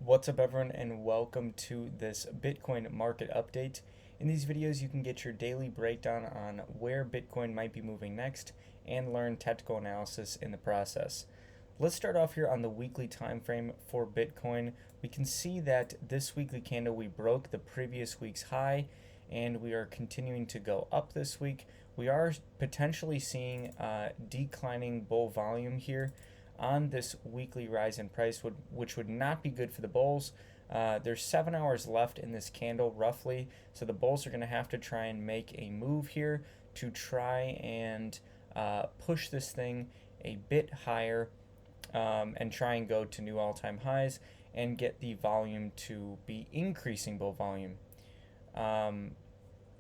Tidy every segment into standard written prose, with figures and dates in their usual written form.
What's up, everyone, and welcome to this Bitcoin market update. In these videos, you can get your daily breakdown on where Bitcoin might be moving next and learn technical analysis in the process. Let's start off here on the weekly time frame for Bitcoin. We can see that this weekly candle we broke the previous week's high and we are continuing to go up this week. We are potentially seeing declining bull volume here on this weekly rise in price, which would not be good for the bulls. There's 7 hours left in this candle roughly, so the bulls are going to have to try and make a move here to try and push this thing a bit higher and try and go to new all-time highs and get the volume to be increasing bull volume.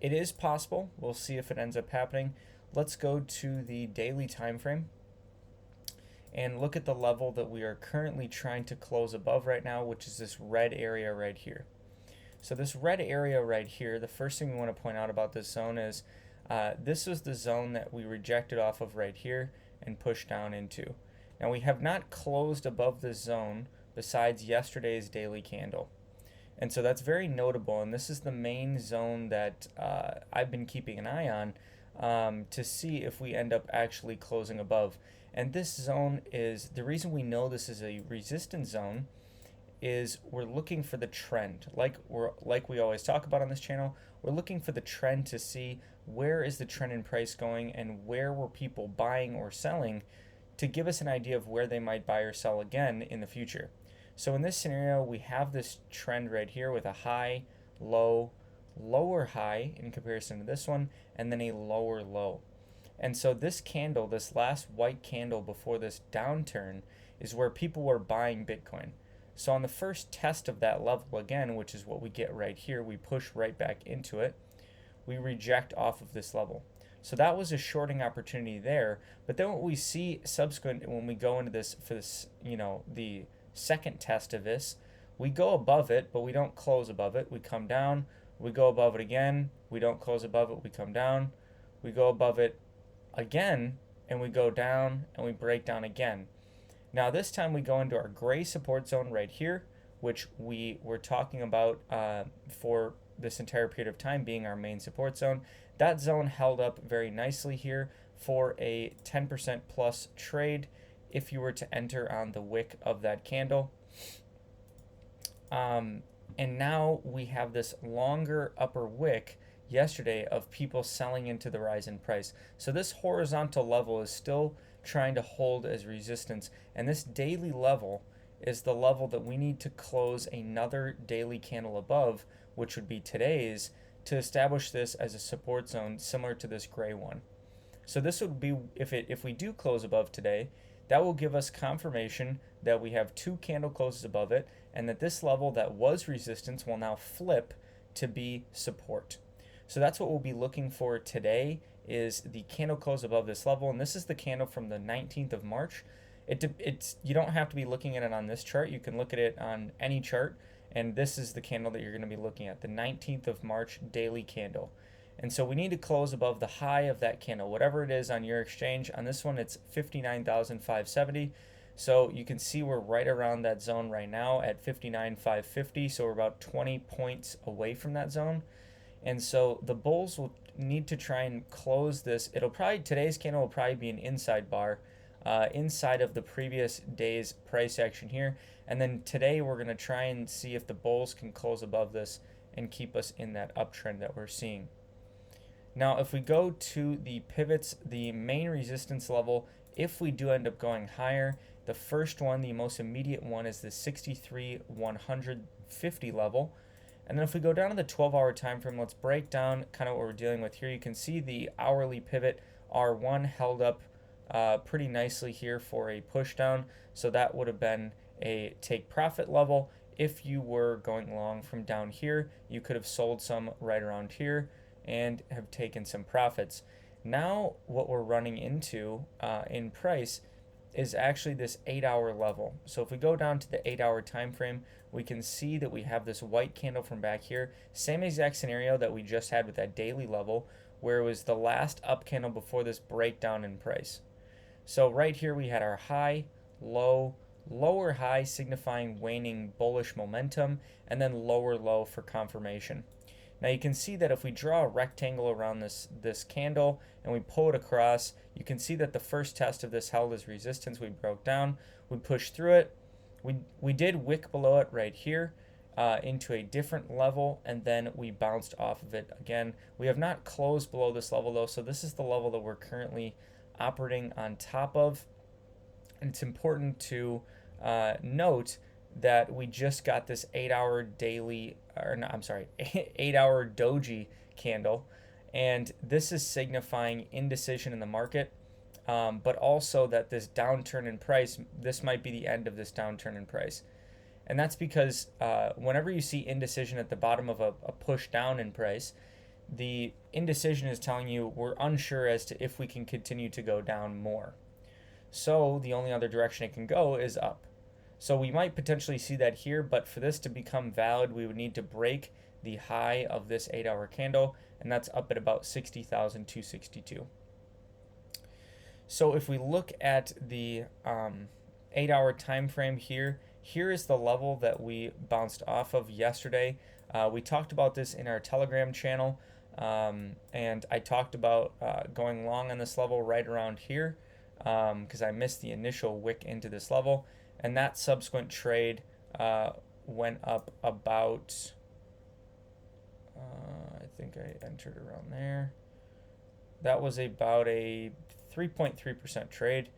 It is possible. We'll see if it ends up happening. Let's go to the daily time frame and look at the level that we are currently trying to close above right now, which is this red area right here. So this red area right here, the first thing we want to point out about this zone is this was the zone that we rejected off of right here and pushed down into. Now we have not closed above this zone besides yesterday's daily candle. And so that's very notable, and this is the main zone that I've been keeping an eye on to see if we end up actually closing above. And this zone is, the reason we know this is a resistance zone is we're looking for the trend. Like we always talk about on this channel, we're looking for the trend to see where is the trend in price going and where were people buying or selling to give us an idea of where they might buy or sell again in the future. So in this scenario, we have this trend right here with a high, low, lower high in comparison to this one, and then a lower low. And so this candle, this last white candle before this downturn, is where people were buying Bitcoin. So on the first test of that level again, which is what we get right here, we push right back into it, we reject off of this level. So that was a shorting opportunity there. But then what we see subsequent when we go into this, for this, the second test of this, we go above it, but we don't close above it. We come down, we go above it again, we don't close above it, we come down, we go above it again, and we go down and we break down again. Now this time we go into our gray support zone right here, which we were talking about for this entire period of time being our main support zone. That zone held up very nicely here for a 10% plus trade if you were to enter on the wick of that candle. And now we have this longer upper wick yesterday of people selling into the rise in price. So this horizontal level is still trying to hold as resistance, and this daily level is the level that we need to close another daily candle above, which would be today's, to establish this as a support zone similar to this gray one. So this would be, if we do close above today, that will give us confirmation that we have two candle closes above it, and that this level that was resistance will now flip to be support. So that's what we'll be looking for today, is the candle close above this level. And this is the candle from the 19th of March. You don't have to be looking at it on this chart. You can look at it on any chart. And this is the candle that you're going to be looking at, the 19th of March daily candle. And so we need to close above the high of that candle, whatever it is on your exchange. On this one, it's 59,570. So you can see we're right around that zone right now at 59,550. So we're about 20 points away from that zone. And so the bulls will need to try and close this. Today's candle will probably be an inside bar, inside of the previous day's price action here. And then today we're going to try and see if the bulls can close above this and keep us in that uptrend that we're seeing. Now, if we go to the pivots, the main resistance level, if we do end up going higher, the first one, the most immediate one, is the 63,150 level. And then if we go down to the 12-hour time frame, let's break down kind of what we're dealing with here. You can see the hourly pivot R1 held up pretty nicely here for a push down. So that would have been a take profit level. If you were going long from down here, you could have sold some right around here and have taken some profits. Now what we're running into in price is actually this 8-hour level. So if we go down to the 8-hour time frame, we can see that we have this white candle from back here. Same exact scenario that we just had with that daily level, where it was the last up candle before this breakdown in price. So right here we had our high, low, lower high signifying waning bullish momentum, and then lower low for confirmation. Now you can see that if we draw a rectangle around this candle and we pull it across, you can see that the first test of this held as resistance. We broke down, we pushed through it. We did wick below it right here into a different level, and then we bounced off of it again. We have not closed below this level though, so this is the level that we're currently operating on top of. And it's important to note that we just got this 8-hour daily, or no, I'm sorry, 8-hour doji candle, and this is signifying indecision in the market, but also that this downturn in price, this might be the end of this downturn in price. And that's because whenever you see indecision at the bottom of a push down in price, the indecision is telling you we're unsure as to if we can continue to go down more. So the only other direction it can go is up. So we might potentially see that here, but for this to become valid, we would need to break the high of this 8-hour candle, and that's up at about 60,262. So if we look at the 8-hour time frame here is the level that we bounced off of yesterday. We talked about this in our Telegram channel, and I talked about going long on this level right around here because I missed the initial wick into this level. And that subsequent trade went up about, I think I entered around there. That was about a 3.3% trade.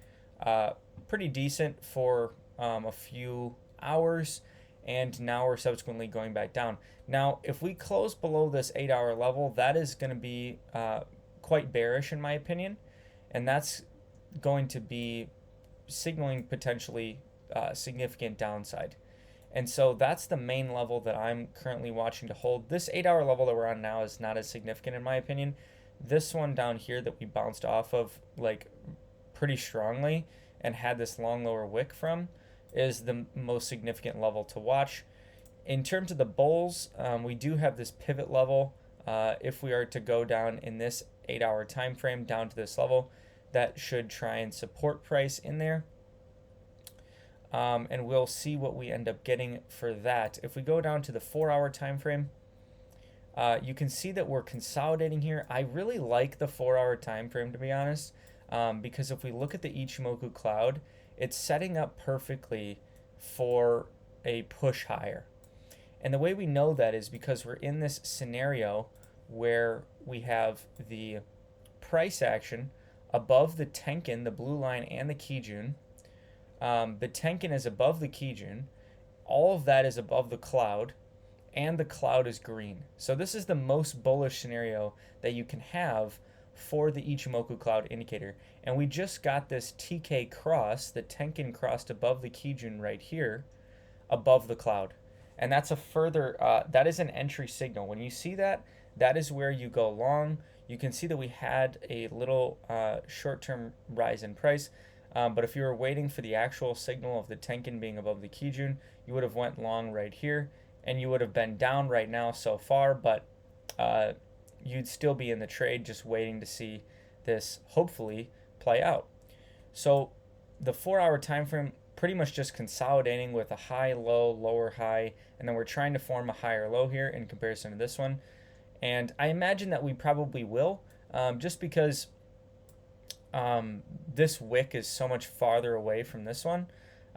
Pretty decent for a few hours. And now we're subsequently going back down. Now, if we close below this 8-hour level, that is going to be quite bearish in my opinion. And that's going to be signaling potentially significant downside. And so that's the main level that I'm currently watching to hold. This 8-hour level that we're on now is not as significant in my opinion. This one down here that we bounced off of like pretty strongly and had this long lower wick from is the most significant level to watch. In terms of the bulls, we do have this pivot level. If we are to go down in this 8-hour time frame down to this level, that should try and support price in there. And we'll see what we end up getting for that. If we go down to the 4-hour time frame, you can see that we're consolidating here. I really like the 4-hour time frame, to be honest, because if we look at the Ichimoku cloud, it's setting up perfectly for a push higher. And the way we know that is because we're in this scenario where we have the price action above the Tenkin, the blue line, and the Kijun. The Tenkin is above the Kijun. All of that is above the cloud, and the cloud is green. So this is the most bullish scenario that you can have for the Ichimoku cloud indicator. And we just got this TK cross, the Tenkin crossed above the Kijun right here, above the cloud. And that's a further, that is an entry signal. When you see that, that is where you go long. You can see that we had a little short-term rise in price. But if you were waiting for the actual signal of the Tenkin being above the Kijun, you would have went long right here, and you would have been down right now so far, but you'd still be in the trade just waiting to see this hopefully play out. So the 4-hour time frame pretty much just consolidating with a high, low, lower, high, and then we're trying to form a higher low here in comparison to this one. And I imagine that we probably will, just because this wick is so much farther away from this one.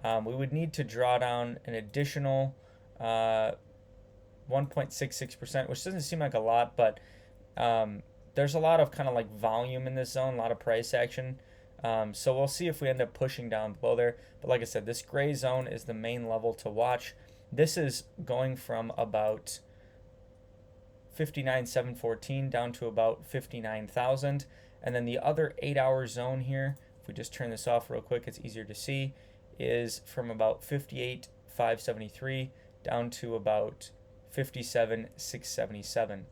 We would need to draw down an additional 1.66%, which doesn't seem like a lot, but there's a lot of kind of like volume in this zone, a lot of price action. So we'll see if we end up pushing down below there. But like I said, this gray zone is the main level to watch. This is going from about 59,714 down to about 59,000. And then the other 8-hour zone here, if we just turn this off real quick, it's easier to see, is from about 58,573 down to about 57,677.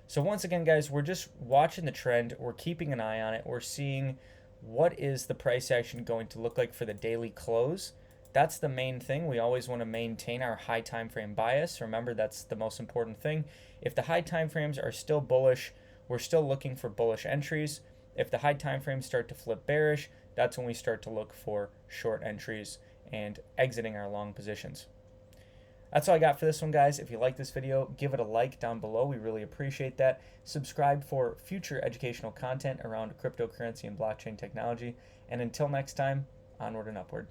So once again, guys, we're just watching the trend. We're keeping an eye on it. We're seeing what is the price action going to look like for the daily close. That's the main thing. We always want to maintain our high time frame bias. Remember, that's the most important thing. If the high time frames are still bullish, we're still looking for bullish entries. If the high time frames start to flip bearish, that's when we start to look for short entries and exiting our long positions. That's all I got for this one, guys. If you like this video, give it a like down below. We really appreciate that. Subscribe for future educational content around cryptocurrency and blockchain technology. And until next time, onward and upward.